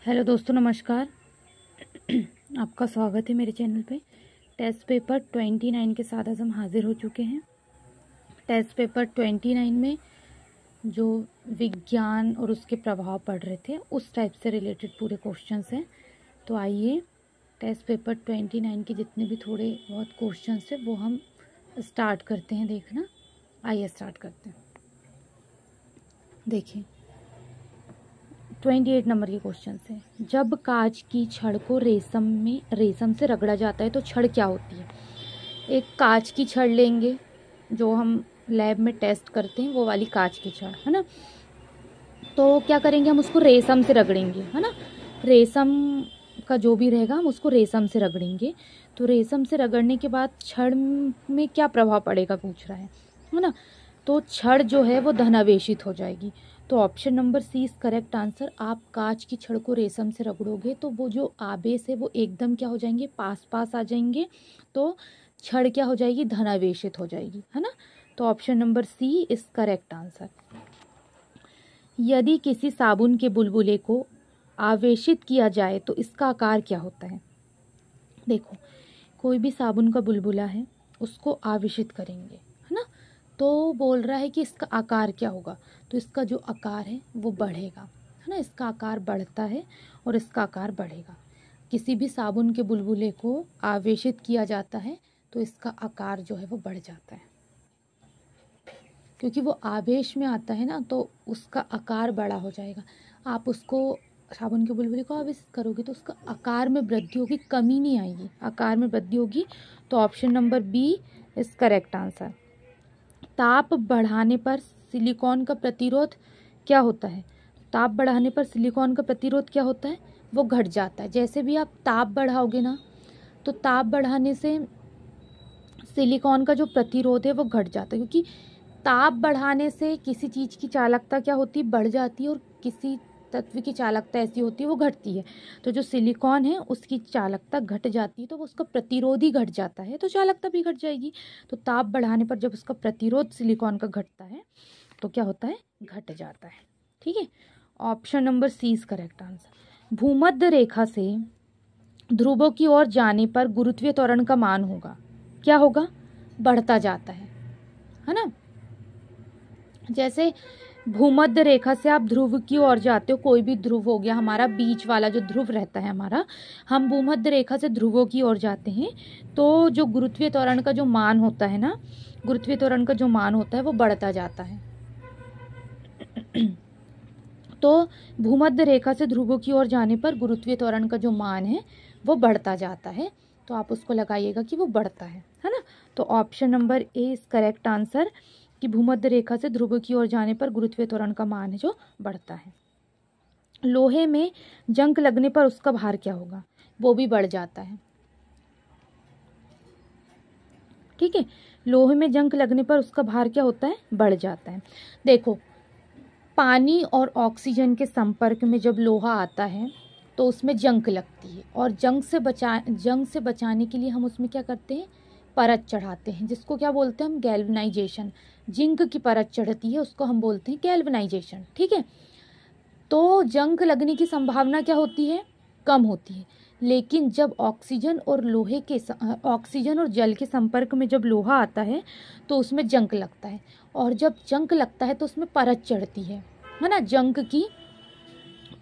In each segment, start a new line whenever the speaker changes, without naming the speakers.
Hello दोस्तों, नमस्कार। आपका स्वागत है मेरे चैनल पे। टेस्ट पेपर 29 के साथ आज हम हाजिर हो चुके हैं। टेस्ट पेपर 29 में जो विज्ञान और उसके प्रभाव पढ़ रहे थे उस टाइप से रिलेटेड पूरे क्वेश्चंस हैं। तो आइए टेस्ट पेपर 29 के जितने भी थोड़े बहुत क्वेश्चंस हैं वो हम स्टार्ट करते हैं देखना। आइए स्टार्ट करते हैं। देखिए 28 नंबर के क्वेश्चन से, जब कांच की छड़ को रेशम से रगड़ा जाता है तो छड़ क्या होती है। एक कांच की छड़ लेंगे जो हम लैब में टेस्ट करते हैं, वो वाली कांच की छड़ है ना। तो क्या करेंगे, हम उसको रेशम से रगड़ेंगे है ना। रेशम का जो भी रहेगा हम उसको रेशम से रगड़ेंगे। तो रेशम से रगड़ने के बाद छड़ में क्या प्रभाव पड़ेगा पूछ रहा है ना। तो छड़ जो है वो धनावेशित हो जाएगी। तो option number C is correct answer. आप कांच की छड़ को रेशम से रगड़ोगे तो वो जो आवेश है वो एकदम क्या हो जाएंगे, पास पास आ जाएंगे। तो छड़ क्या हो जाएगी, धनावेशित हो जाएगी है ना। तो option number C is correct answer. यदि किसी साबुन के बुलबुले को आवेशित किया जाए तो इसका आकार क्या होता है। देखो कोई भी साबुन का बुलबुला है उसको आवेशित करेंगे है ना। तो बोल रहा है कि इसका आकार क्या होगा। तो इसका जो आकार है वो बढ़ेगा है ना। इसका आकार बढ़ता है और इसका आकार बढ़ेगा। किसी भी साबुन के बुलबुले को आवेशित किया जाता है तो इसका आकार जो है वो बढ़ जाता है, क्योंकि वो आवेश में आता है ना, तो उसका आकार बड़ा हो जाएगा। आप उसको साबुन के बुलबुले को आवेशित करोगे तो उसका आकार में वृद्धि होगी, कमी नहीं आएगी, आकार में वृद्धि होगी। तो option number B is correct answer. ताप बढ़ाने पर सिलिकॉन का प्रतिरोध क्या होता है। ताप बढ़ाने पर सिलिकॉन का प्रतिरोध क्या होता है, वो घट जाता है। जैसे भी आप ताप बढ़ाओगे ना, तो ताप बढ़ाने से सिलिकॉन का जो प्रतिरोध है वो घट जाता है, क्योंकि ताप बढ़ाने से किसी चीज़ की चालकता क्या होती है, बढ़ जाती है, और किसी तत्व की चालकता ऐसी होती है वो घटती है। तो जो सिलिकॉन है उसकी चालकता घट जाती है तो वो उसका प्रतिरोध ही घट जाता है, तो चालकता भी घट जाएगी। तो ताप बढ़ाने पर जब उसका प्रतिरोध सिलिकॉन का घटता है तो क्या होता है, घट जाता है। ठीक है, option number C is correct answer. भूमध्य रेखा से ध्रुवों की ओर जाने पर गुरुत्वीय त्वरण का मान होगा, क्या होगा, बढ़ता जाता है ना। जैसे भूमध्य रेखा से आप ध्रुव की ओर जाते हो, कोई भी ध्रुव हो गया हमारा, बीच वाला जो ध्रुव रहता है हमारा, हम भूमध्य रेखा से ध्रुवों की ओर जाते हैं तो जो गुरुत्वीय त्वरण का जो मान होता है ना, गुरुत्वीय त्वरण का जो मान होता है वो बढ़ता जाता है। तो भूमध्य रेखा से ध्रुवों की ओर जाने पर गुरुत्वीय त्वरण का जो मान है वो बढ़ता जाता है। तो आप उसको लगाइएगा कि वो बढ़ता है ना। तो option number A is correct answer कि भूमध्य रेखा से ध्रुव की ओर जाने पर गुरुत्वीय त्वरण का मान है जो बढ़ता है। लोहे में जंग लगने पर उसका भार क्या होगा, वो भी बढ़ जाता है। ठीक है, लोहे में जंग लगने पर उसका भार क्या होता है, बढ़ जाता है। देखो पानी और ऑक्सीजन के संपर्क में जब लोहा आता है तो उसमें जंग लगती है, और जंग से बचाने के लिए हम उसमें क्या करते हैं, परत चढ़ाते हैं, जिसको क्या बोलते हैं हम, गैल्वनाइजेशन। जिंक की परत चढ़ती है उसको हम बोलते हैं गैल्वनाइजेशन। ठीक है, तो जंग लगने की संभावना क्या होती है, कम होती है। लेकिन जब ऑक्सीजन और जल के संपर्क में जब लोहा आता है तो उसमें जंग लगता है, और जब जंग लगता है तो उसमें परत चढ़ती है ना, जंग की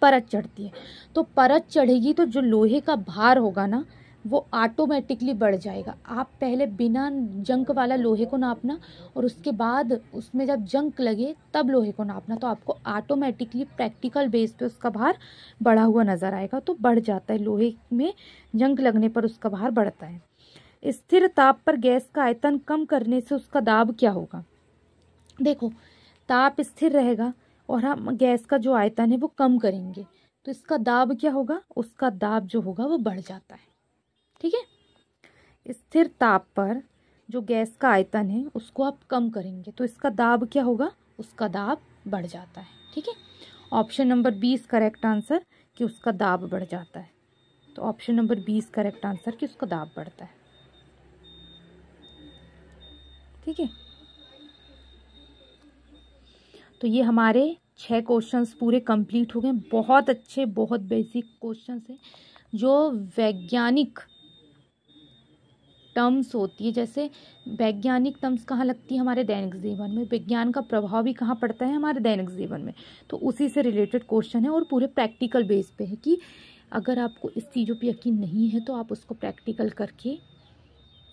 परत चढ़ती है। तो परत चढ़ेगी तो जो लोहे का भार होगा ना वो ऑटोमेटिकली बढ़ जाएगा। आप पहले बिना जंग वाला लोहे को नापना, और उसके बाद उसमें जब जंग लगे तब लोहे को नापना, तो आपको ऑटोमेटिकली प्रैक्टिकल बेस पे उसका भार बढ़ा हुआ नजर आएगा। तो बढ़ जाता है, लोहे में जंग लगने पर उसका भार बढ़ता है। स्थिर ताप पर गैस का आयतन कम करने से उसका दाब क्या होगा। देखो ताप स्थिर रहेगा और हम गैस का जो आयतन है वो कम करेंगे तो इसका दाब क्या होगा, उसका दाब जो होगा वो बढ़ जाता है। ठीक है, स्थिर ताप पर जो गैस का आयतन है उसको आप कम करेंगे तो इसका दाब क्या होगा, उसका दाब बढ़ जाता है। ठीक है, ऑप्शन नंबर 20 करेक्ट आंसर कि उसका दाब बढ़ जाता है। तो ऑप्शन नंबर 20 करेक्ट आंसर कि उसका दाब बढ़ता है। ठीक है, तो ये हमारे 6 क्वेश्चंस पूरे कंप्लीट हो गए। बहुत अच्छे, बहुत बेसिक क्वेश्चंस हैं जो वैज्ञानिक टर्म्स होती है। जैसे वैज्ञानिक टर्म्स कहाँ लगती है? हमारे दैनिक जीवन में। विज्ञान का प्रभाव भी कहाँ पड़ता है? हमारे दैनिक जीवन में। तो उसी से रिलेटेड क्वेश्चन है और पूरे प्रैक्टिकल बेस पे है कि अगर आपको इस चीज़ों पे यकीन नहीं है तो आप उसको प्रैक्टिकल करके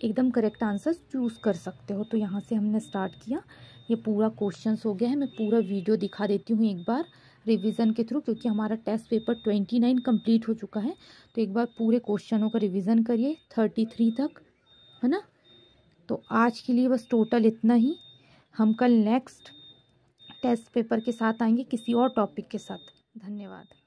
एकदम करेक्ट आंसर चूज़ कर सकते हो। तो यहाँ से हमने स्टार्ट किया, ये पूरा क्वेश्चंस हो गया है। मैं पूरा वीडियो दिखा देती हूँ एक बार रिवीजन के थ्रू, क्योंकि हमारा टेस्ट पेपर 29 कंप्लीट हो चुका है। तो एक बार पूरे क्वेश्चनों का रिवीजन करिए 33 तक, है ना। तो आज के लिए बस टोटल इतना ही। हम कल नेक्स्ट टेस्ट पेपर के साथ आएंगे किसी और टॉपिक के साथ। धन्यवाद।